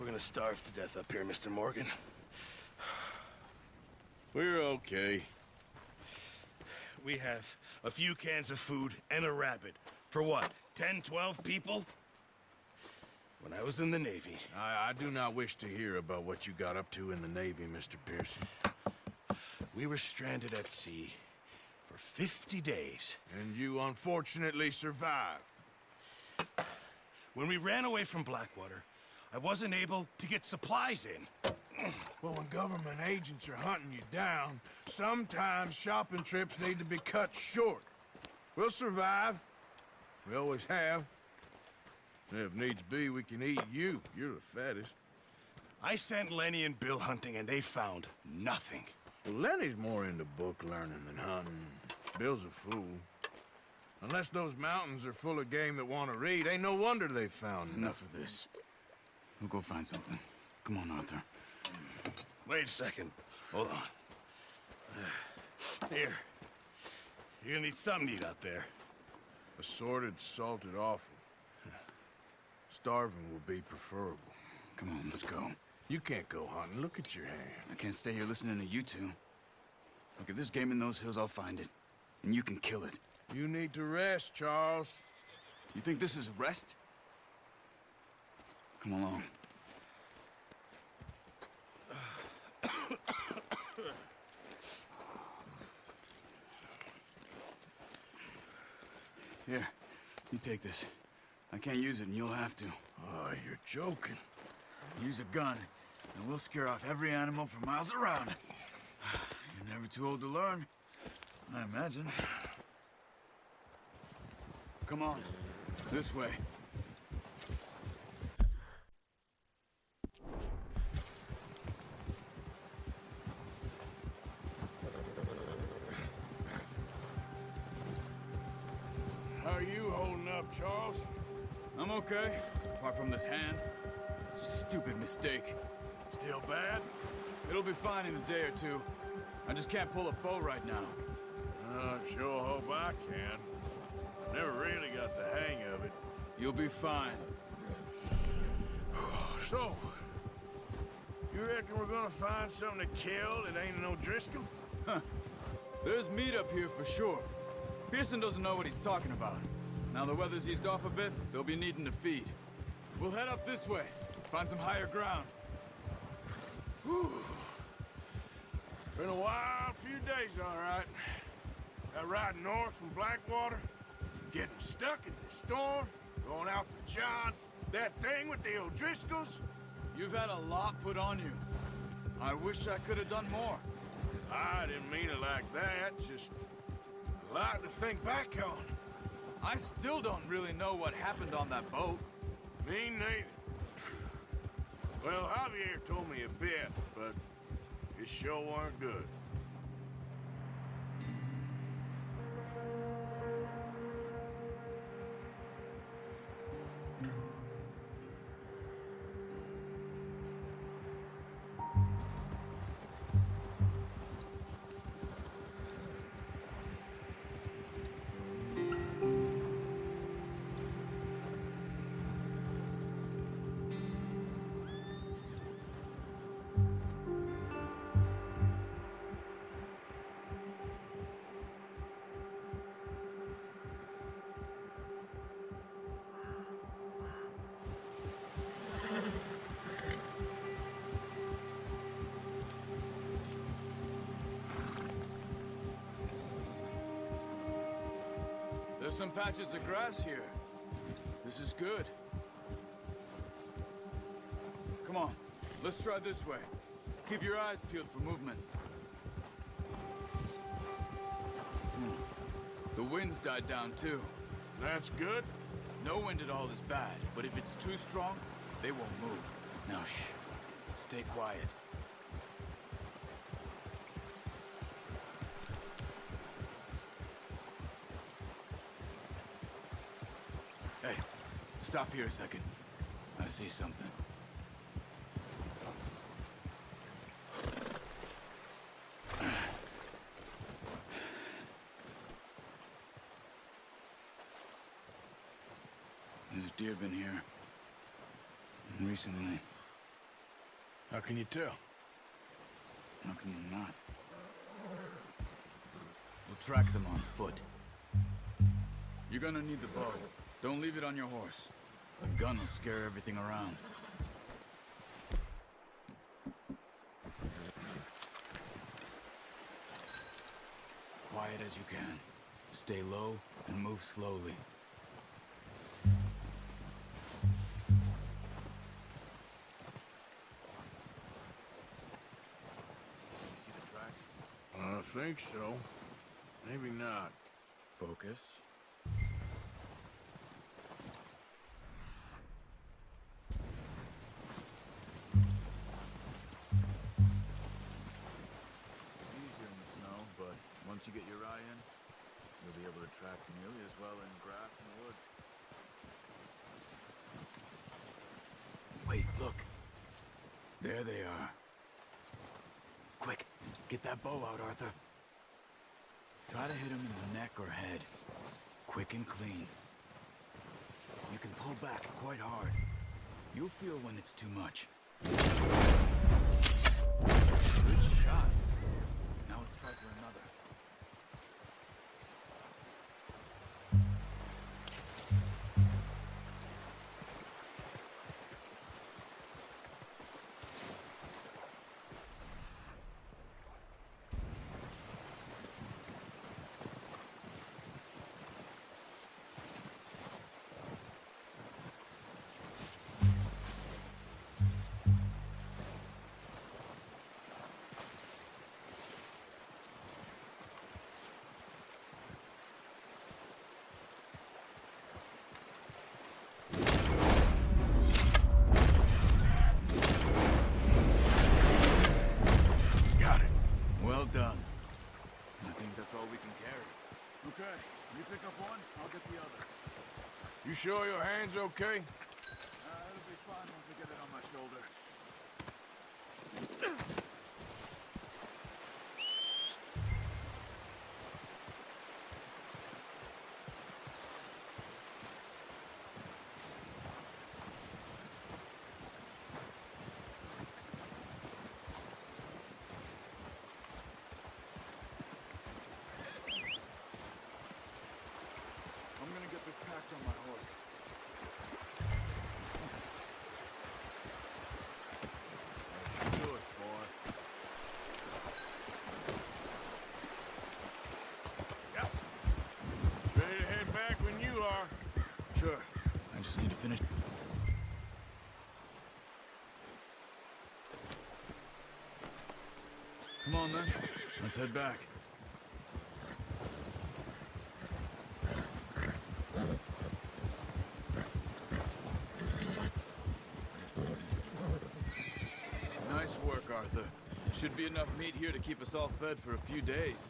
We're gonna starve to death up here, Mr. Morgan. We're okay. We have a few cans of food and a rabbit. For what, 10, 12 people? When I was in the Navy... I do not wish to hear about what you got up to in the Navy, Mr. Pearson. We were stranded at sea for 50 days. And you unfortunately survived. When we ran away from Blackwater, I wasn't able to get supplies in. Well, when government agents are hunting you down, sometimes shopping trips need to be cut short. We'll survive. We always have. If needs be, we can eat you. You're the fattest. I sent Lenny and Bill hunting, and they found nothing. Well, Lenny's more into book learning than hunting. Bill's a fool. Unless those mountains are full of game that want to read, ain't no wonder they found Enough of this. We'll go find something. Come on, Arthur. Wait a second. Hold on. Here. You're gonna need something to eat out there. Assorted, salted offal. Starving will be preferable. Come on, let's go. You can't go hunting. Look at your hand. I can't stay here listening to you two. Look, if there's game in those hills, I'll find it. And you can kill it. You need to rest, Charles. You think this is rest? Come along. Here, you take this. I can't use it, and you'll have to. Oh, you're joking. Use a gun, and we'll scare off every animal for miles around. You're never too old to learn, I imagine. Come on, this way. How are you holding up, Charles? I'm okay, apart from this hand. Stupid mistake. Still bad? It'll be fine in a day or two. I just can't pull a bow right now. I sure hope I can. Never really got the hang of it. You'll be fine. So, you reckon we're gonna find something to kill that ain't no Driscoll? There's meat up here for sure. Pearson doesn't know what he's talking about. Now the weather's eased off a bit, they'll be needing to feed. We'll head up this way, find some higher ground. Whew. Been a wild few days, all right. That ride north from Blackwater, getting stuck in the storm, going out for John, that thing with the O'Driscolls. You've had a lot put on you. I wish I could have done more. I didn't mean it like that, just a lot to think back on. I still don't really know what happened on that boat. Me neither. Well, Javier told me a bit, but it sure weren't good. There's some patches of grass here. This is good. Come on, let's try this way. Keep your eyes peeled for movement. The wind's died down too. That's good. No wind at all is bad, but if it's too strong, they won't move. Now shh, stay quiet. Hey, stop here a second. I see something. There's deer been here. Recently. How can you tell? How can you not? We'll track them on foot. You're gonna need the bow. Don't leave it on your horse. The gun will scare everything around. Quiet as you can. Stay low and move slowly. You see the tracks? I think so. Maybe not. Focus. It's easier in the snow, but once you get your eye in, you'll be able to track nearly as well in grass and woods. Wait, look. There they are. Quick, get that bow out, Arthur. Try to hit him in the neck or head. Quick and clean. You can pull back quite hard. You'll feel when it's too much. Good shot. Now let's try for another. Well done. I think that's all we can carry. Okay, you pick up one, I'll get the other. You sure your hand's okay? It'll be fine once I get it on my shoulder. I'm gonna get this packed on my horse. That's yours, boy. Yep. Ready to head back when you are. Sure. I just need to finish. Come on then. Let's head back. Nice work, Arthur. Should be enough meat here to keep us all fed for a few days.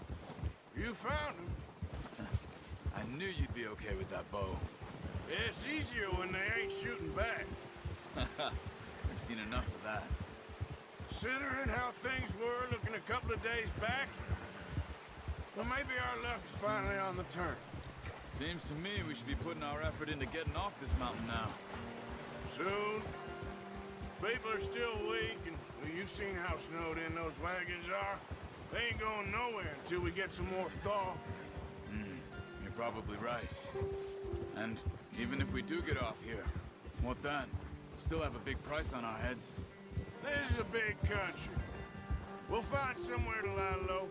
You found him. I knew you'd be okay with that bow. It's easier when they ain't shooting back. We've seen enough of that. Considering how things were looking a couple of days back, well, maybe our luck's finally on the turn. Seems to me we should be putting our effort into getting off this mountain now. Soon. People are still weak, and well, you've seen how snowed in those wagons are. They ain't going nowhere until we get some more thaw. You're probably right. And even if we do get off here, what then? Still have a big price on our heads. This is a big country. We'll find somewhere to lie low.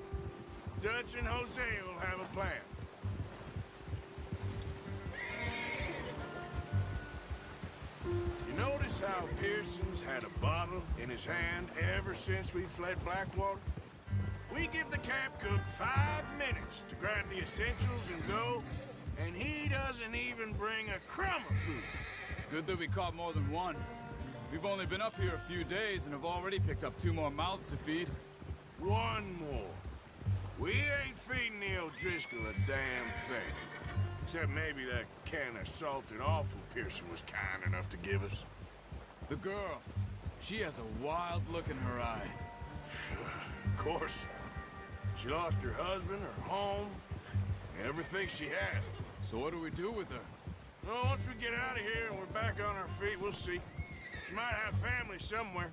Dutch and Hosea will have a plan. You notice how Pearson's had a bottle in his hand ever since we fled Blackwater? We give the camp cook 5 minutes to grab the essentials and go, and he doesn't even bring a crumb of food. Good that we caught more than one. We've only been up here a few days and have already picked up 2 more mouths to feed. One more. We ain't feeding the O'Driscoll a damn thing. Except maybe that can of salted offal Pearson was kind enough to give us. The girl, she has a wild look in her eye. Of course. She lost her husband, her home, everything she had. So what do we do with her? Well, once we get out of here and we're back on our feet, we'll see. She might have family somewhere.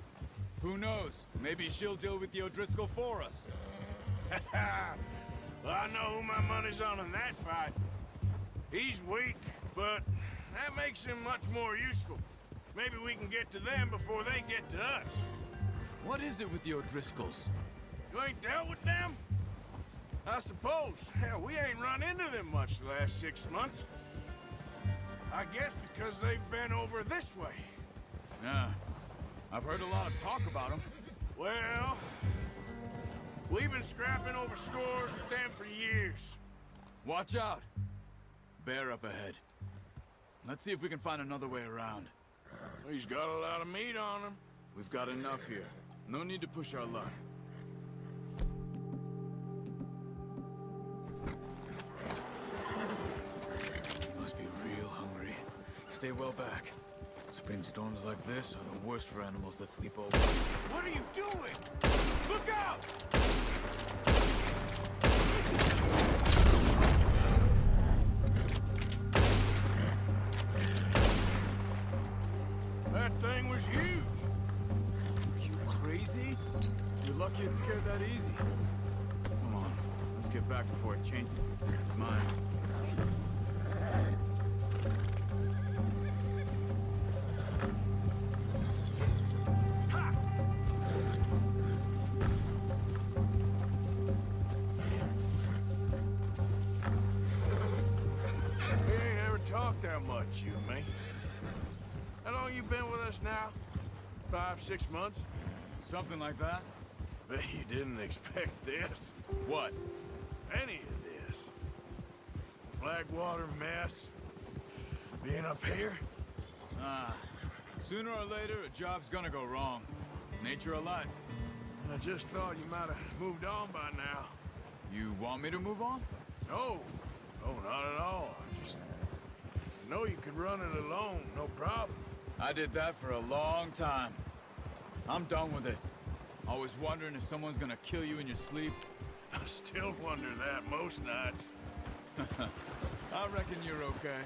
Who knows? Maybe she'll deal with the O'Driscoll for us. Well, I know who my money's on in that fight. He's weak, but that makes him much more useful. Maybe we can get to them before they get to us. What is it with the O'Driscolls? You ain't dealt with them? I suppose. Hell, we ain't run into them much the last 6 months. I guess because they've been over this way. Yeah. I've heard a lot of talk about them. Well, we've been scrapping over scores with them for years. Watch out! Bear up ahead. Let's see if we can find another way around. He's got a lot of meat on him. We've got enough here. No need to push our luck. You must be real hungry. Stay well back. Spring storms like this are the worst for animals that sleep over. What are you doing? Look out! That thing was huge. Are you crazy? You're lucky it scared that easy. Come on, let's get back before it changes. It's mine. We ain't ever talked that much, you and me. How long you been with us now? 5, 6 months? Something like that? Bet you didn't expect this. What? Any of this. Blackwater mess. Being up here? Sooner or later, a job's gonna go wrong. Nature of life. I just thought you might have moved on by now. You want me to move on? No. No, not at all. I just know you could run it alone, no problem. I did that for a long time. I'm done with it. Always wondering if someone's gonna kill you in your sleep. I still wonder that most nights. I reckon you're okay.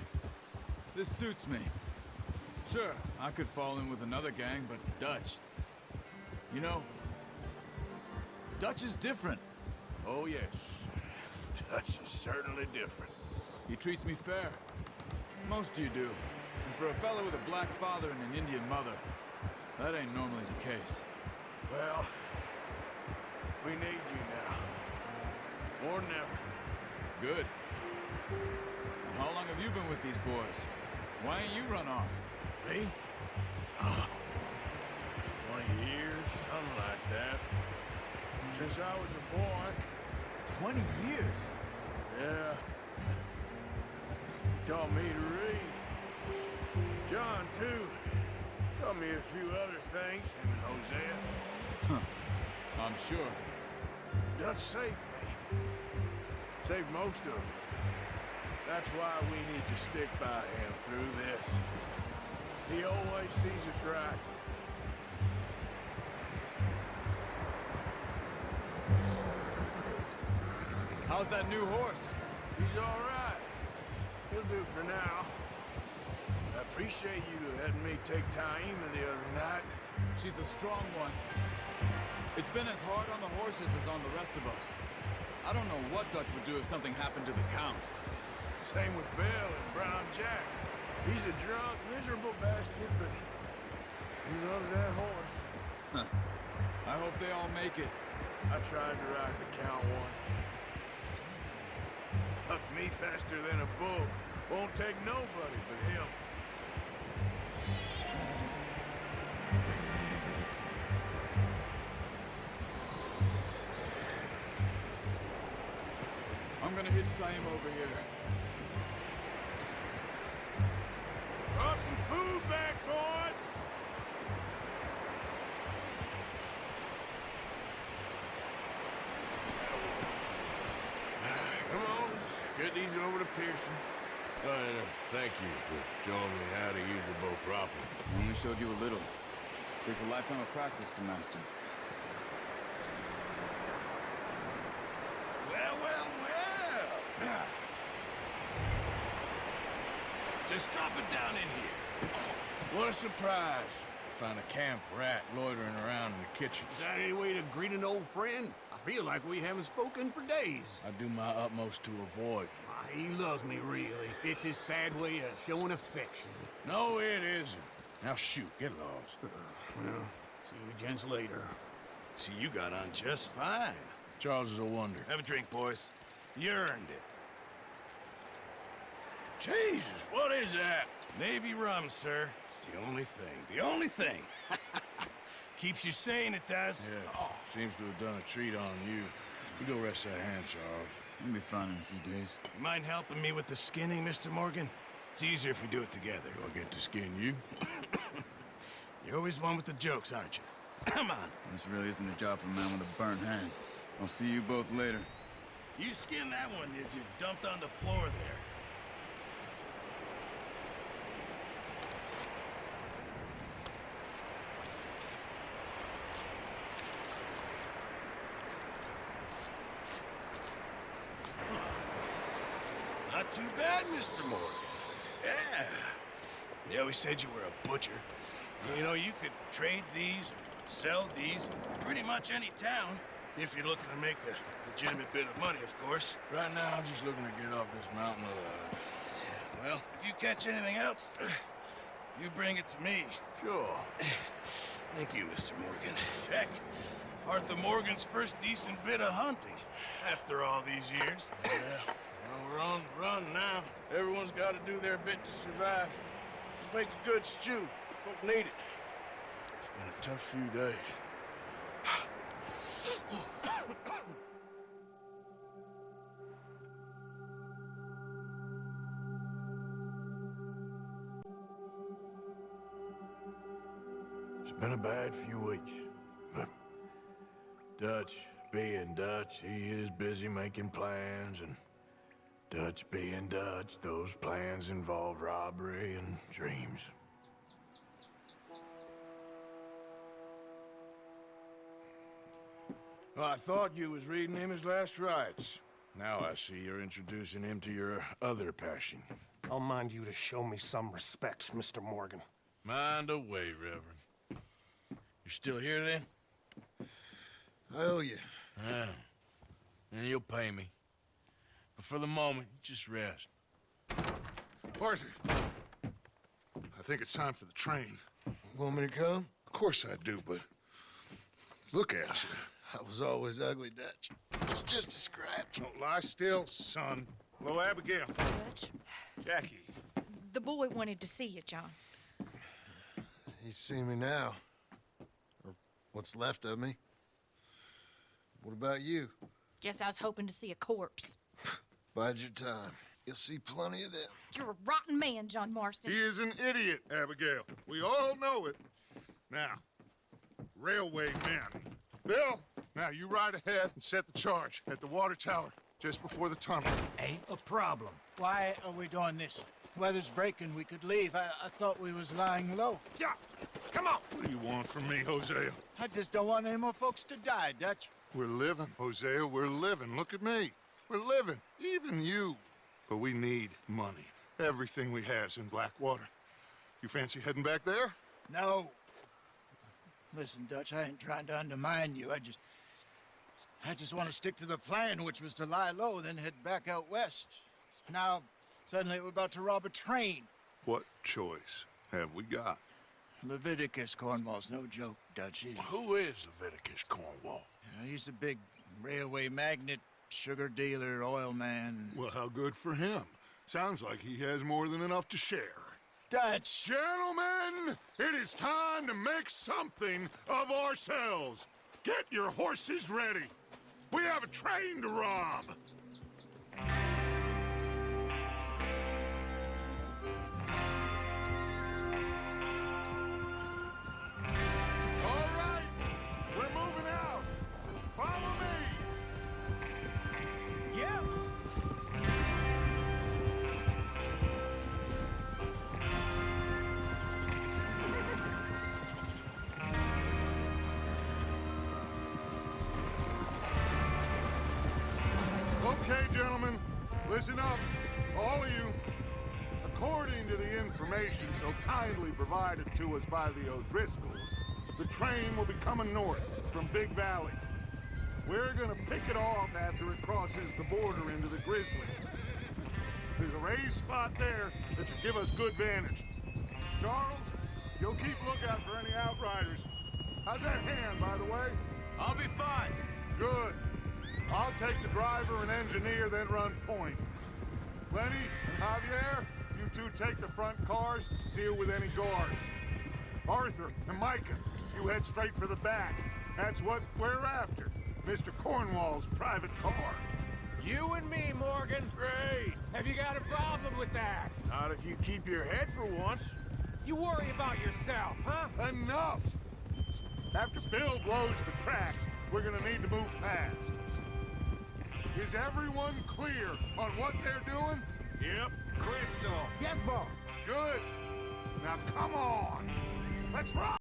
This suits me. Sure, I could fall in with another gang, but Dutch... You know, Dutch is different. Oh, yes. Dutch is certainly different. He treats me fair. Most of you do. And for a fellow with a black father and an Indian mother, that ain't normally the case. Well, we need you now. More than ever. Good. And how long have you been with these boys? Why ain't you run off? Me? Oh, 20 years, something like that. Since I was a boy. 20 years? Yeah. Taught me to read. John, too. Taught me a few other things, him and Hosea. I'm sure. Dutch saved me. Saved most of us. That's why we need to stick by him through this. He always sees us right. How's that new horse? He's all right. He'll do for now. I appreciate you letting me take Taima the other night. She's a strong one. It's been as hard on the horses as on the rest of us. I don't know what Dutch would do if something happened to the Count. Same with Bill and Brown Jack. He's a drunk, miserable bastard, but he loves that horse. Huh. I hope they all make it. I tried to ride the Count once. Hucked me faster than a bull. Won't take nobody but him. I'm gonna hitch Taima over here. Brought some food back, boys! Come on, let's get these over to Pearson. And thank you for showing me how to use the bow properly. I only showed you a little. Takes a lifetime of practice to master. Well, well, well! Just drop it down in here. What a surprise. found a camp rat loitering around in the kitchen. Is that any way to greet an old friend? I feel like we haven't spoken for days. I do my utmost to avoid you. He loves me, really. It's his sad way of showing affection. No, it isn't. Now shoot, get lost. Well, see you gents later. See, you got on just fine. Charles is a wonder. Have a drink, boys. You earned it. Jesus, what is that? Navy rum, sir. It's the only thing. The only thing. Keeps you sane, it does. Yes, seems to have done a treat on you. You go rest that hand, Charles. You'll be fine in a few days. You mind helping me with the skinning, Mr. Morgan? It's easier if we do it together. Do I get to skin you? You're always one with the jokes, aren't you? Come on. This really isn't a job for a man with a burnt hand. I'll see you both later. You skinned that one you dumped on the floor there. Not too bad, Mr. Morgan. Yeah. They always said you were a butcher. You know, you could trade these or sell these in pretty much any town, if you're looking to make a legitimate bit of money, of course. Right now, I'm just looking to get off this mountain alive. Well, if you catch anything else, you bring it to me. Sure. Thank you, Mr. Morgan. Heck, Arthur Morgan's first decent bit of hunting after all these years. Yeah. Well, we're on the run now. Everyone's got to do their bit to survive. Just make a good stew. Folk need it. It's been a tough few days. It's been a bad few weeks, but Dutch being Dutch, he is busy making plans, and Dutch being Dutch, those plans involve robbery and dreams. Well, I thought you was reading him his last rites. Now I see you're introducing him to your other passion. I'll mind you to show me some respect, Mr. Morgan. Mind away, Reverend. You still here, then? I owe you. Yeah. And you'll pay me. But for the moment, just rest. Arthur, I think it's time for the train. Want me to come? Of course I do, but look at you. I was always ugly, Dutch. It's just a scratch. Don't lie still, son. Hello, Abigail. Dutch, Jackie. the boy wanted to see you, John. He's seen me now. Or what's left of me. What about you? Guess I was hoping to see a corpse. Bide your time. You'll see plenty of them. You're a rotten man, John Marston. He is an idiot, Abigail. We all know it. Now, railway men. Bill, now you ride ahead and set the charge at the water tower just before the tunnel. Ain't a problem. Why are we doing this? Weather's breaking. We could leave. I thought we was lying low. Yeah, come on. What do you want from me, Hosea? I just don't want any more folks to die, Dutch. We're living, Hosea. We're living. Look at me. We're living. Even you. But we need money. Everything we has in Blackwater. You fancy heading back there? No. Listen, Dutch, I ain't trying to undermine you. I just want to stick to the plan, which was to lie low, then head back out west. Now, suddenly we're about to rob a train. What choice have we got? Leviticus Cornwall's no joke, Dutch. Who is Leviticus Cornwall? He's a big railway magnate, sugar dealer, oil man. Well, how good for him. Sounds like he has more than enough to share. Dutch! Gentlemen, it is time to make something of ourselves. Get your horses ready. We have a train to rob. All right, we're moving out. Follow me. Yeah! Okay, gentlemen, listen up, all of you. A According to the information so kindly provided to us by the O'Driscolls, the train will be coming north from Big Valley. We're gonna pick it off after it crosses the border into the Grizzlies. There's a raised spot there that should give us good vantage. Charles, you'll keep lookout for any outriders. How's that hand, by the way? I'll be fine. Good. I'll take the driver and engineer, then run point. Lenny and Javier, you two take the front cars, deal with any guards. Arthur and Micah, you head straight for the back. That's what we're after. Mr. Cornwall's private car. You and me, Morgan. Great. Have you got a problem with that? Not if you keep your head for once. You worry about yourself, huh? Enough! After Bill blows the tracks, we're gonna need to move fast. Is everyone clear on what they're doing? Yep. Crystal. Yes, boss. Good. Now come on. Let's rock!